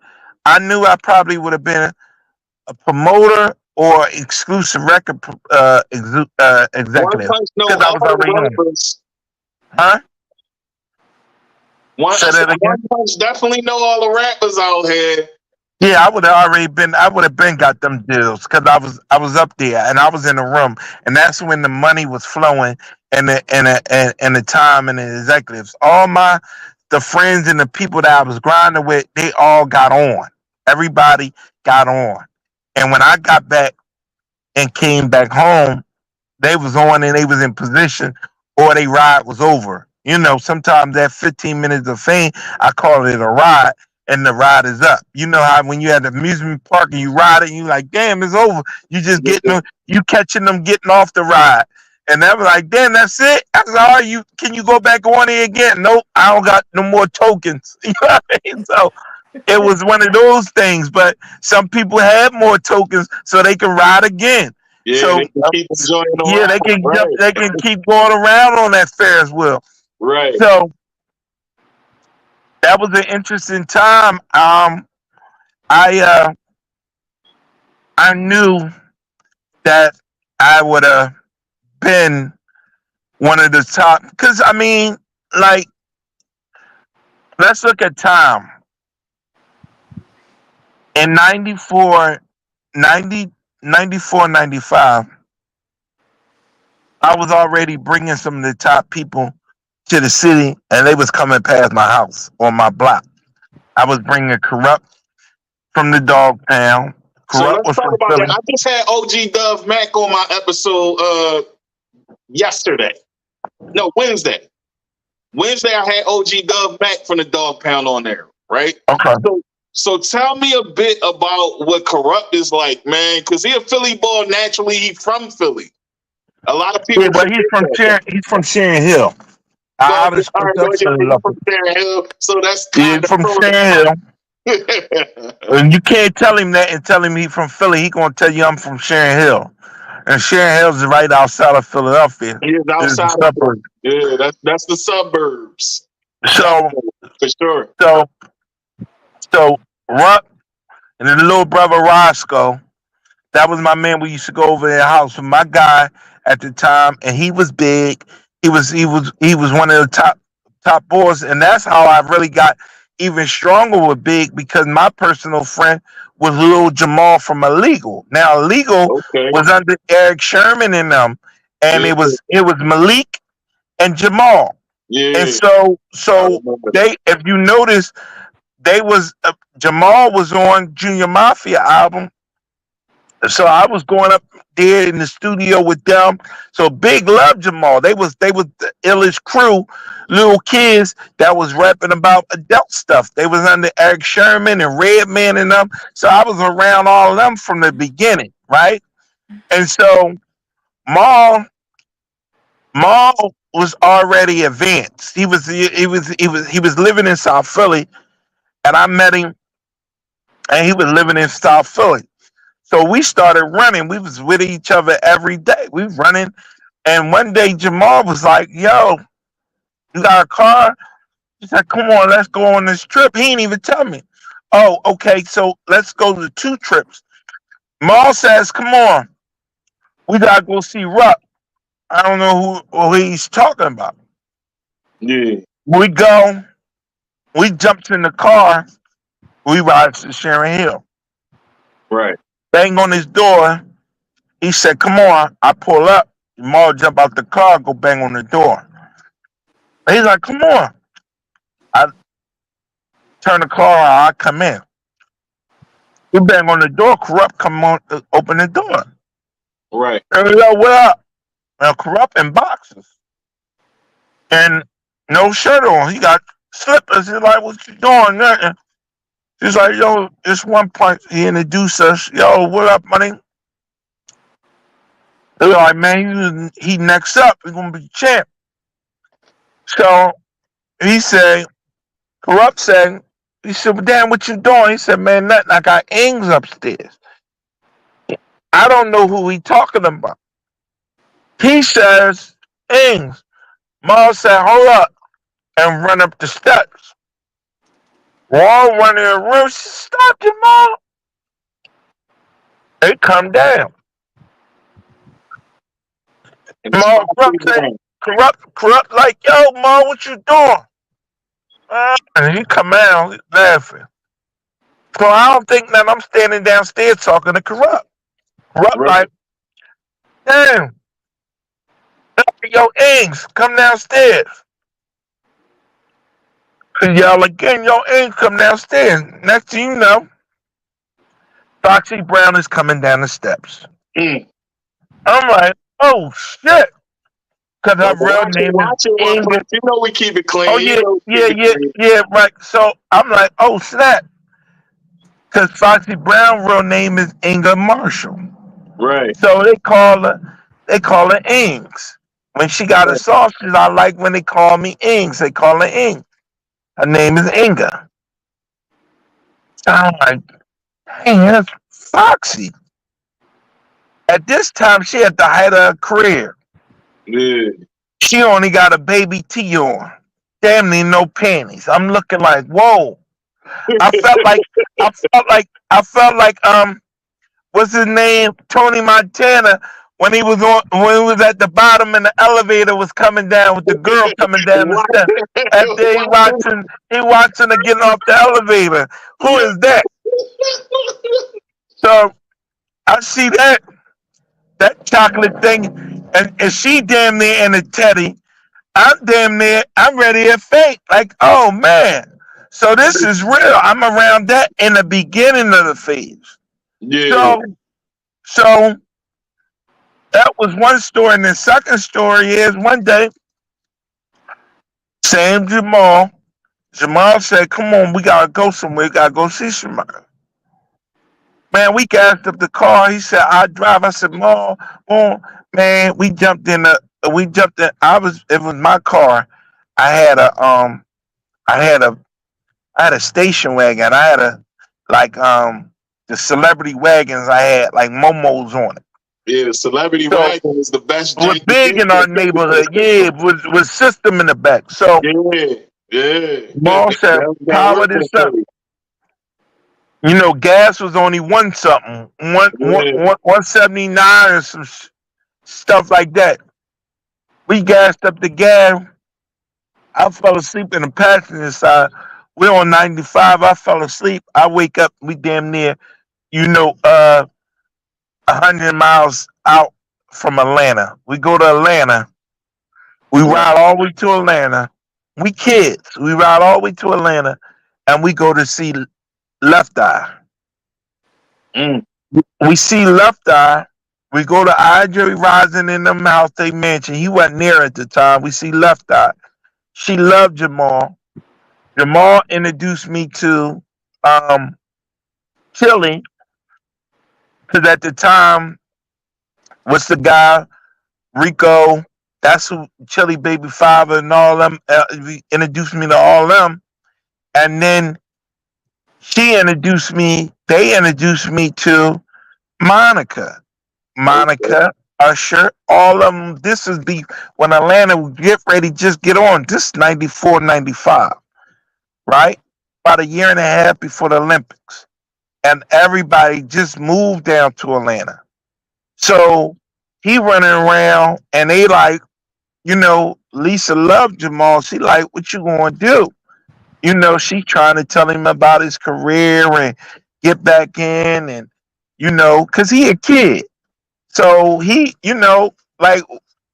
B: I knew I probably would have been a promoter or exclusive record
A: One
B: executive
A: punch know
B: because I
A: all
B: was
A: the
B: already on.
A: rappers.
B: Huh?
A: I
B: Say
A: said
B: that again.
A: one punch definitely know all the rappers out here.
B: Yeah, I would have already been. I would have been got them deals because I was up there and I was in the room, and that's when the money was flowing and the time and the executives. The friends and the people that I was grinding with, they all got on. Everybody got on, and when I got back and came back home, they was on and they was in position or they ride was over. Sometimes that 15 minutes of fame, I call it a ride and the ride is up. You know how when you at the amusement park and you ride it and you like, damn, it's over. You just getting them, you catching them getting off the ride. And they was like, damn, that's it. I said, all right, can you go back on it again? Nope, I don't got no more tokens. You know what I mean? So it was one of those things, but some people had more tokens so they could ride again.
A: Yeah,
B: So
A: they can keep enjoying the
B: yeah,
A: ride.
B: they can jump,
A: Right,
B: they can keep going around on that Ferris wheel.
A: right.
B: So that was an interesting time. I I knew that I would have been one of the top because like let's look at time in 94, 90, 94, 95. I was already bringing some of the top people to the city, and they was coming past my house or my block. I was bringing Corrupt from the dog pound.
A: So
B: Corrupt
A: let's
B: was
A: talk
B: from
A: about that.
B: Philly.
A: I just had OG Dove Mac on my episode yesterday. No, Wednesday. Wednesday I had OG Dove Mac from the Dog Pound on there, right?
B: Okay.
A: So tell me a bit about what Corrupt is like, man, because he a Philly boy naturally. He from Philly. A lot of
B: Yeah,
A: people
B: but he's
A: forget
B: from
A: that.
B: Sharon. He's from Sharon Hill.
A: Well,
B: I was
A: all right,
B: split
A: well,
B: up
A: yeah, he from
B: Philadelphia.
A: Sharon Hill, so that's
B: Yeah,
A: kind of
B: from Sharon Hill. And you can't tell him that and tell him he from Philly. He gonna tell you I'm from Sharon Hill. And Sharon Hill's right outside of Philadelphia.
A: He is
B: It's a
A: outside of Philly.
B: suburb.
A: Yeah, that's the suburbs.
B: So
A: Definitely, for sure.
B: so so Rupp and the little brother Roscoe. That was my man. We used to go over their house with my guy at the time, and he was big. He was one of the top boys, and that's how I really got even stronger with Big because my personal friend was Lil Jamal from Illegal. Now Illegal
A: Okay.
B: was under Eric Sherman and them, and
A: Yeah,
B: it was Malik and Jamal, and
A: yeah. I
B: so
A: remember that.
B: they, if you notice, they was Jamal was on Junior Mafia album So I was going up there in the studio with them. So Big loved Jamal. They was the illest crew, little kids that was rapping about adult stuff. They was under Eric Sherman and Redman and them. So I was around all of them from the beginning, right? And so Maul Maul was already advanced. He was living in South Philly, and I met him, and he was living in South Philly. So we started running. We was with each other every day. We was running. And one day Jamal was like, yo, you got a car? He said, come on, let's go on this trip. He didn't even tell me. Oh, okay, so let's go to 2 trips. Maul says, come on, we gotta go see Ruck. I don't know who he's talking about.
A: Yeah.
B: We go, we jumped in the car, we ride to Sharon Hill.
A: Right.
B: Bang on his door. He said, come on. I pull up. Jamal jump out the car, go bang on the door. He's like, come on. I turn the car on, I come in. We bang on the door, Corrupt come on, open the door.
A: Right.
B: And we go, what up? Now, Corrupt in boxes. And no shirt on. He got slippers. He's like, what you doing? Nothing. He's like, yo, just one point. He introduced us. Yo, what up, money? They were like, man, he next up. He's going to be champ. So he said, Corrupt said, he said, well, damn, what you doing? He said, man, nothing. I got Ings upstairs. I don't know who he talking about. He says, Ings. Maul said, hold up, and run up the steps. Wall running in the room. She said, stop, Jamal. They come down. Maul, Corrupt like, yo, Maul, what you doing? And he come out laughing. So I don't think that I'm standing downstairs talking to Corrupt. Corrupt
A: Right.
B: like, damn. Yo, Ings, come downstairs. And yell again, yo, Ings, come downstairs. Next thing you know, Foxy Brown is coming down the steps.
A: Mm.
B: I'm like, oh shit. Because her real name
A: Watch
B: is
A: it,
B: Ings.
A: you know we keep it clean.
B: Oh yeah, right. So I'm like, oh snap. Because Foxy Brown real name is Inga Marshall.
A: Right.
B: So they call her Ings. When she got her sausages, I like when they call me Ings. They call her Ings. Her name is Inga. So I'm like, dang, that's Foxy. At this time, she at the height of her career.
A: Yeah.
B: She only got a baby tee on. Damn near no panties. I'm looking like, whoa. I felt like what's his name? Tony Montana when he was at the bottom and the elevator was coming down with the girl coming down the steps. After he watching her getting off the elevator. Who is that? So I see that chocolate thing, and she damn near in a teddy. I'm ready to faint. Like, oh man. So this is real. I'm around that in the beginning of the phase.
A: Yeah.
B: So that was one story. And the second story is one day, same Jamal. Jamal said, come on, we gotta go somewhere. We gotta go see somebody. Man, we gassed up the car. He said, I drive. I said, Mom, man, we jumped in. It was my car. I had a station wagon. I had the celebrity wagons. I had like Momos on it.
A: Yeah, the celebrity wagon is the best.
B: It was big in our neighborhood. Yeah, with system in the back. So
A: yeah.
B: Mom said, power this up. You know, gas was only one something, 179 or some stuff like that. We gassed up the gas. I fell asleep in the passenger side. We're on 95. I fell asleep. I wake up. We damn near, 100 miles out from Atlanta. We go to Atlanta. We ride all the way to Atlanta. We kids. We ride all the way to Atlanta, and we go to see Left Eye.
A: Mm.
B: We see Left Eye. We go to Andre Rising in them house they mansion. He wasn't there at the time. We see Left Eye. She loved Jamal. Jamal introduced me to um Chili, because at the time, what's the guy? Rico. That's who Chili Baby Father and all them introduced me to all them. And then they introduced me to Monica.
A: Okay.
B: Monica, Usher, all of them. This is when Atlanta would get ready, just get on. This is 94, 95, right? About a year and a half before the Olympics. And everybody just moved down to Atlanta. So he running around and they like, Lisa loved Jamal. She like, what you gonna do? She trying to tell him about his career and get back in and, cause he a kid. So he, like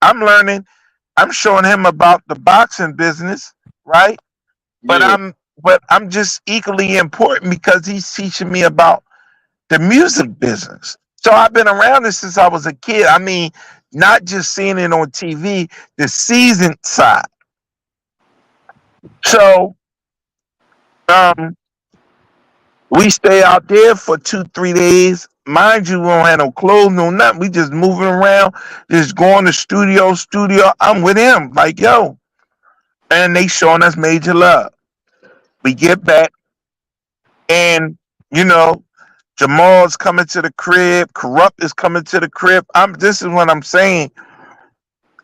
B: I'm learning, I'm showing him about the boxing business, right? But
A: Yeah.
B: I'm just equally important because he's teaching me about the music business. So I've been around this since I was a kid. I mean, not just seeing it on TV, the seasoned side. So um, we stay out there for 2, 3 days. Mind you, we don't have no clothes, no nothing. We just moving around, just going to studio. I'm with him, like, yo. And they showing us Major Love. We get back, and, you know, Jamal's coming to the crib. Corrupt is coming to the crib. This is what I'm saying.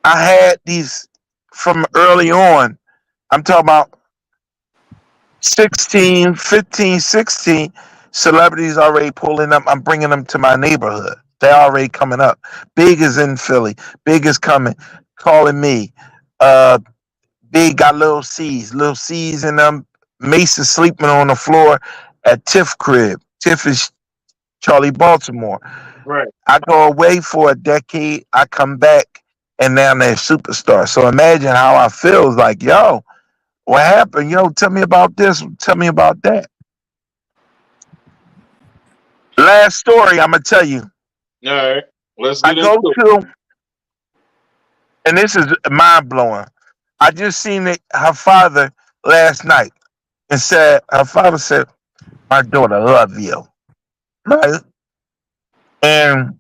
B: I had these from early on. I'm talking about 16, 15, 16 celebrities already pulling up. I'm bringing them to my neighborhood. They're already coming up. Big is in Philly. Big is coming, calling me. Uh, Big got little C's in them. Mason sleeping on the floor at Tiff crib. Tiff is Charlie Baltimore.
A: Right.
B: I go away for a decade. I come back, and now they're superstars. So imagine how I feel. It's like, yo, what happened? Yo, tell me about this. Tell me about that. Last story I'm gonna tell you.
A: All right. Let's
B: I
A: get into
B: go
A: it.
B: to, and this is mind blowing. I just seen her father last night, and her father said, "My daughter love you," right? And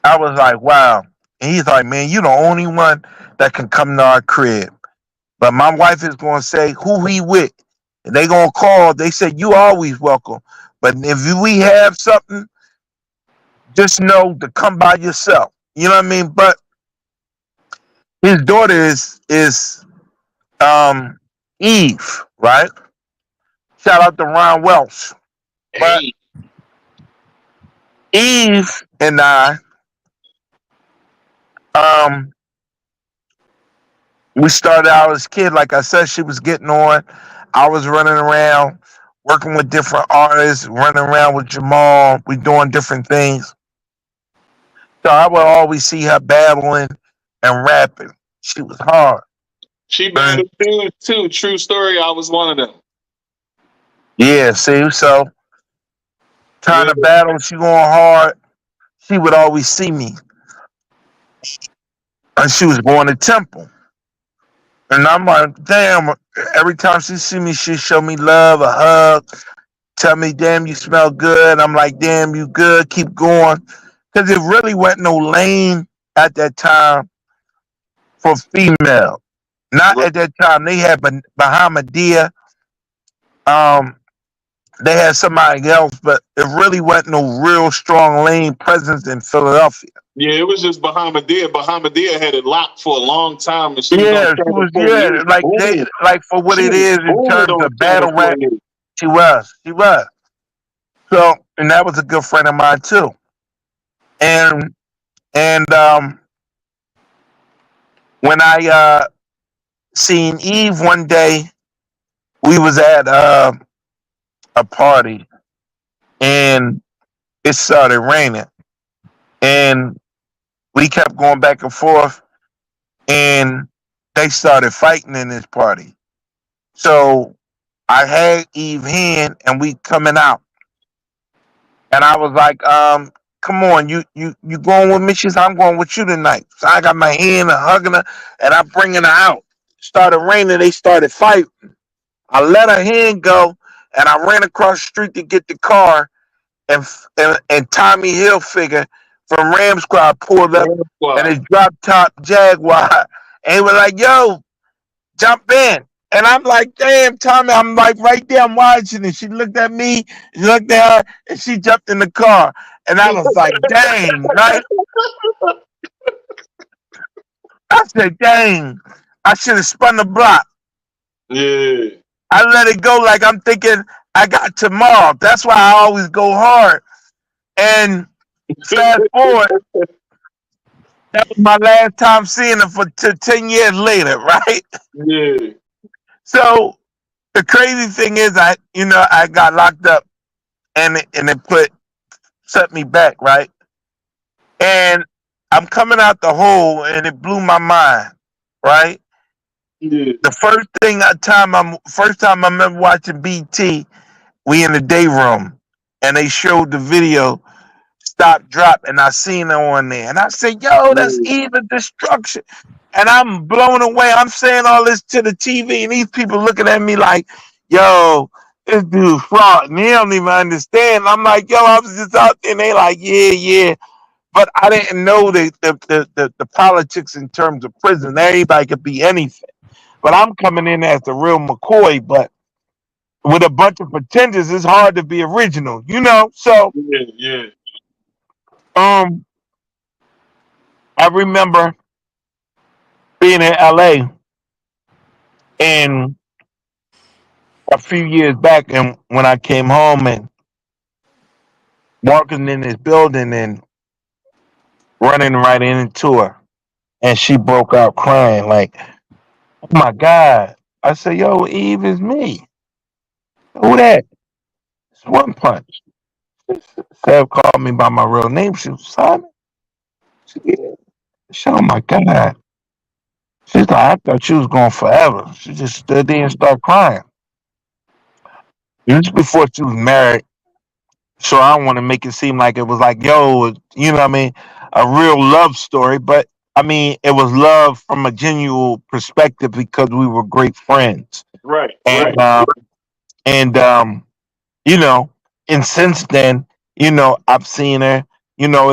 B: I was like, "Wow." And he's like, "Man, you the only one that can come to our crib." But my wife is gonna say who he with. And they gonna call. They said you always welcome. But if we have something, just know to come by yourself. You know what I mean? But his daughter is um Eve, right? Shout out to Ron Welsh. But
A: Hey.
B: Eve and I, um, we started out as kids. Like I said, she was getting on. I was running around, working with different artists, running around with Jamal. We doing different things. So I would always see her battling and rapping. She was hard.
A: She
B: And
A: battled too. True story. I was one of them.
B: yeah, see, so trying
A: Yeah.
B: to battle, she going hard. She would always see me. And she was going to Temple. And I'm like, damn, every time she see me, she show me love, a hug, tell me, damn, you smell good. I'm like, damn, you good, keep going. Because it really wasn't no lane at that time for female. Not
A: Right.
B: at that time. They had Bahamadia. Um, they had somebody else, but it really wasn't no real strong lane presence in Philadelphia.
A: Yeah, it was just Bahamadia. Bahamadia had it locked for a long time, and she was on
B: Yeah, she
A: Channel
B: was.
A: 48.
B: Yeah, like they
A: Boom.
B: like for what
A: She
B: it
A: was
B: is in
A: booming
B: terms
A: on
B: of
A: Channel
B: battle rap.
A: 48.
B: She was. She was. So, and that was a good friend of mine too. And and when I seen Eve one day, we was at a party and it started raining, and we kept going back and forth, and they started fighting in this party. So I had Eve hand, and we coming out. And I was like, come on, you going with me? She said, I'm going with you tonight. So I got my hand and hugging her, and I'm bringing her out. Started raining. They started fighting. I let her hand go, and I ran across the street to get the car, and Tommy Hilfiger from Ram Squad pulled up and his drop top Jaguar, and he was like, "Yo, jump in." And I'm like, "Damn, Tommy!" I'm like right there, I'm watching it. She looked at me, she looked at her, and she jumped in the car. And I was like, "Dang!" Right? I said, "Dang!" I should have spun the block.
A: Yeah.
B: I let it go like I'm thinking I got tomorrow. That's why I always go hard. And fast forward, that was my last time seeing her for 10 years later, right?
A: Yeah.
B: So the crazy thing is, I got locked up, and it set me back, right? And I'm coming out the hole, and it blew my mind, right?
A: Yeah.
B: The first time I remember watching BT, we in the day room, and they showed the video Stop Drop, and I seen her on there, and I said, "Yo, that's
A: Yeah.
B: Eve of Destruction," and I'm blown away. I'm saying all this to the TV, and these people looking at me like, "Yo, this dude fraud, and he don't even understand." I'm like, "Yo, I was just out there," and they like, "Yeah, yeah," but I didn't know the politics in terms of prison. Everybody could be anything, but I'm coming in as the real McCoy, but with a bunch of pretenders, it's hard to be original, you know. So,
A: Yeah. Yeah.
B: um, I remember being in LA and a few years back, and when I came home and walking in this building and running right into her, and she broke out crying like, "Oh my God!" I said, "Yo, Eve is me. Who that? It's One Punch." Said called me by my real name. She was Simon. She said, "Yeah." I said, "Oh my God." She's like, "I thought you was going forever." She just stood there and started crying. This before she was married. So I don't want to make it seem like it was like, yo, you know what I mean, a real love story. But I mean, it was love from a genuine perspective because we were great friends.
A: Right.
B: And
A: Right.
B: and you know, and since then, I've seen her.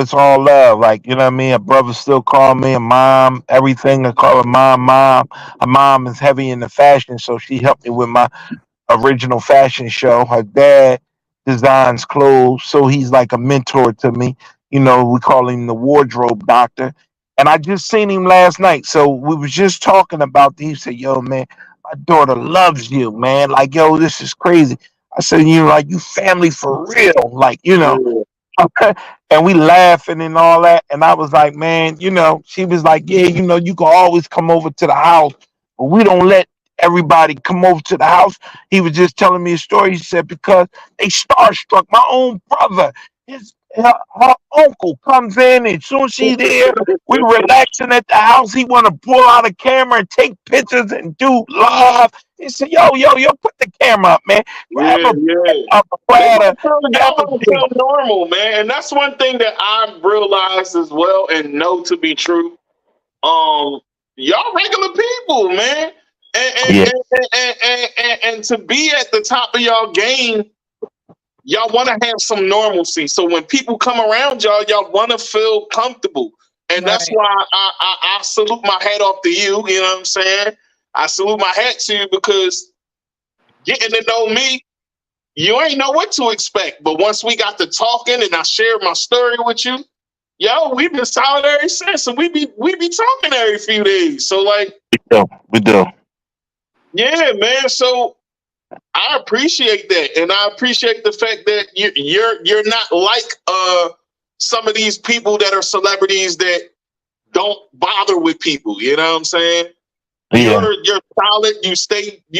B: It's all love. Like, you know what I mean? Her brother still call me a mom, everything. I call her mom, mom. Her mom is heavy in the fashion, so she helped me with my original fashion show. Her dad designs clothes, so he's like a mentor to me. We call him the wardrobe doctor. And I just seen him last night. So we was just talking about this. He said, "Yo, man, my daughter loves you, man. Like, yo, this is crazy." I said, like, you family for real. Like,
A: Yeah.
B: and we laughing and all that. And I was like, man, she was like, yeah, you can always come over to the house, but we don't let everybody come over to the house. He was just telling me a story. He said, because they starstruck. My own brother, her uncle comes in, and soon as she's there, we relaxing at the house. He want to pull out a camera and take pictures and do live. He said, yo, put the camera up, man. Grab
A: Yeah. Yeah.
B: a
A: They
B: platter,
A: want to feel, y'all want to
B: everything.
A: feel normal, man, and that's one thing that I've realized as well and know to be true. Um, y'all regular people, man,
B: Yeah,
A: and to be at the top of y'all game, y'all want to have some normalcy. So when people come around y'all, y'all want to feel comfortable, and that's
C: Right.
A: why I salute my hat off to you. You know what I'm saying? I salute my hat to you because getting to know me, you ain't know what to expect. But once we got to talking and I shared my story with you, yo, we've been solid ever since. And we be talking every few days. So like,
B: we do.
A: yeah, man. So I appreciate that. And I appreciate the fact that you're not like some of these people that are celebrities that don't bother with people. You know what I'm saying?
B: Yeah,
A: You're solid. You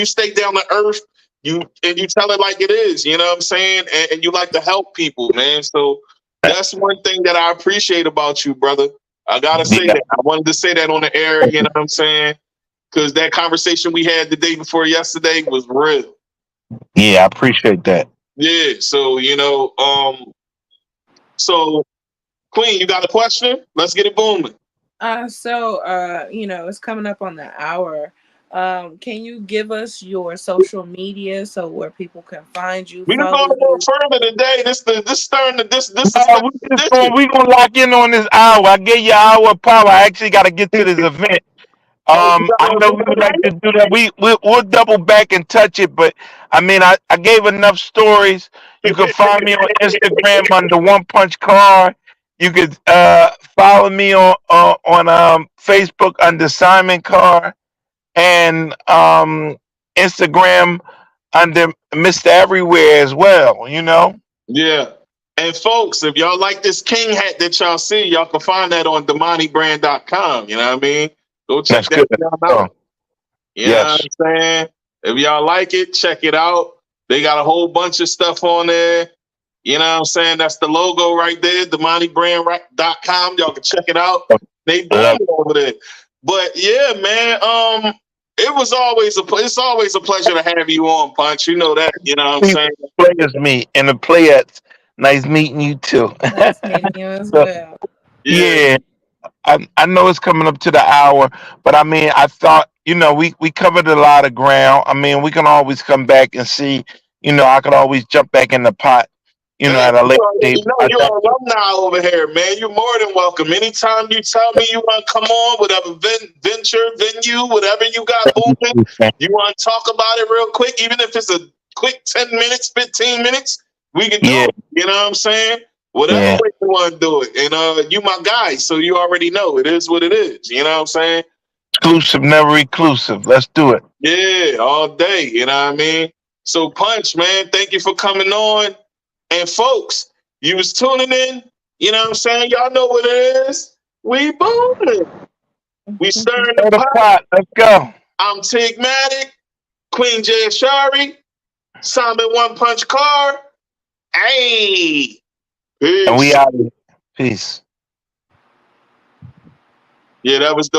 A: stay down to earth. You tell it like it is. You know what I'm saying? And you like to help people, man. So that's one thing that I appreciate about you, brother. I gotta say
B: yeah,
A: that. I wanted to say that on the air. You know what I'm saying? Because that conversation we had the day before yesterday was real.
B: yeah. I appreciate that.
A: Yeah. So So, Queen, you got a question? Let's get it booming.
C: It's coming up on the hour. Can you give us your social media so where people can find you,
A: We just going
C: follow
A: a little
C: you?
A: further today. This is
B: No, we gonna lock in on this hour. I gave you an hour of power. I actually got to get to this event.
A: Oh, you got
B: I
A: an
B: know we
A: event
B: would like
A: tonight?
B: to do that. We'll double back and touch it, but I mean, I gave enough stories. You can find me on Instagram under One Punch Carr. You could follow me on Facebook under Simon Carr and Instagram under Mr. Everywhere as well. You know,
A: Yeah. And folks, if y'all like this king hat that y'all see, y'all can find that on DamaniBrand.com. You know what I mean? Go check
B: that's
A: that
B: good. Oh,
A: out. You know what
B: yes,
A: I'm saying? If y'all like it, check it out. They got a whole bunch of stuff on there. You know what I'm saying? That's the logo right there, DamaniBrand.com. Y'all can check it out. They
B: I love
A: booming over there. But yeah, man, it's always a pleasure to have you on, Punch. You know that, you know what I'm
B: it.
A: saying?
B: Players meet and the players. Nice meeting you too.
C: Nice meeting you as
B: So,
C: well.
A: Yeah.
B: yeah, I know it's coming up to the hour, but I mean, I thought, we covered a lot of ground. I mean, we can always come back and see, I could always jump back in the pot,
A: Hey,
B: at a
A: you
B: later
A: already
B: date.
A: know
B: I
A: you're an alumni over here, man. You're more than welcome. Anytime you tell me you want to come on, whatever venue, whatever you got booming, you want to talk about it real quick, even if it's a quick 10 minutes, 15 minutes, we can do
B: yeah,
A: it. You know what I'm saying? Whatever
B: yeah.
A: way you want to do it. And you my guy, so you already know it is what it is. You know what I'm saying?
B: Exclusive, never reclusive. Let's do it.
A: Yeah, all day. You know what I mean? So Punch, man, thank you for coming on. And folks, you was tuning in. You know what I'm saying? Y'all know what it is. We booming. We stirring the
B: Stir the
A: pot.
B: pot. Let's go.
A: I'm Tigmatic, Queen Jay Ashari, Simon One Punch Carr. Hey,
B: And we
A: peace.
B: out. Peace.
A: Yeah, that was dope.